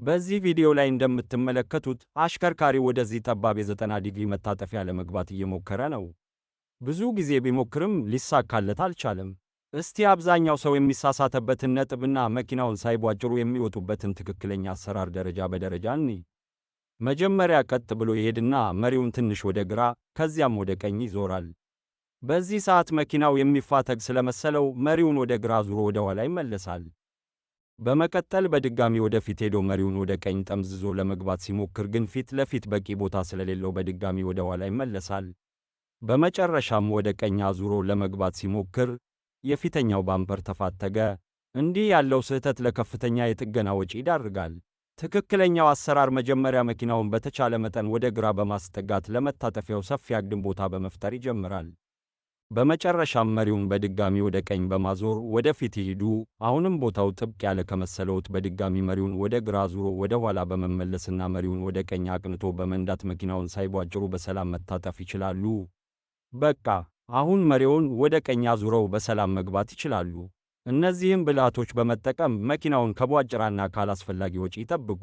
በዚህ ቪዲዮ ላይ እንደምትመለከቱት አሽከርካሪው ወደዚህ ጠባብ የ90 ዲግሪ መታጠፊያ ለመግባት እየሞከረ ነው። ብዙ ጊዜ ቢሞክርም ሊሳካለት አልቻለም። እስቲ አብዛኛው ሰው የሚሳሳተበትን ነጥብና መኪናውን ሳይቧጭሩ የሚወጡበትን ትክክለኛ አሰራር ደረጃ በደረጃ እንይ። መጀመሪያ ቀጥ ብሎ ይሄድና መሪውን ትንሽ ወደ ግራ ከዚያም ወደ ቀኝ ይዞራል። በዚህ ሰዓት መኪናው የሚፋተግ ስለመሰለው መሪውን ወደ ግራ ዙሮ ወደ ኋላ ይመለሳል። በመቀጠል በድጋሚ ወደፊት ሄዶ መሪውን ወደ ቀኝ ጠምዝዞ ለመግባት ሲሞክር ግን ፊት ለፊት በቂ ቦታ ስለሌለው በድጋሚ ወደ ኋላ ይመለሳል። በመጨረሻም ወደ ቀኝ አዙሮ ለመግባት ሲሞክር የፊተኛው ባምፐር ተፋተገ። እንዲህ ያለው ስህተት ለከፍተኛ የጥገና ወጪ ይዳርጋል። ትክክለኛው አሰራር መጀመሪያ መኪናውን በተቻለ መጠን ወደ ግራ በማስጠጋት ለመታጠፊያው ሰፊ አግድም ቦታ በመፍጠር ይጀምራል። በመጨረሻም መሪውን በድጋሚ ወደ ቀኝ በማዞር ወደፊት ይሂዱ። አሁንም ቦታው ጥብቅ ያለ ከመሰለውት በድጋሚ መሪውን ወደ ግራ ዙሮ ወደ ኋላ በመመለስና መሪውን ወደ ቀኝ አቅንቶ በመንዳት መኪናውን ሳይቧጭሩ በሰላም መታጠፍ ይችላሉ። በቃ አሁን መሪውን ወደ ቀኝ አዙረው በሰላም መግባት ይችላሉ። እነዚህም ብልሃቶች በመጠቀም መኪናውን ከቧጭራና ካላስፈላጊ ወጪ ይጠብቁ።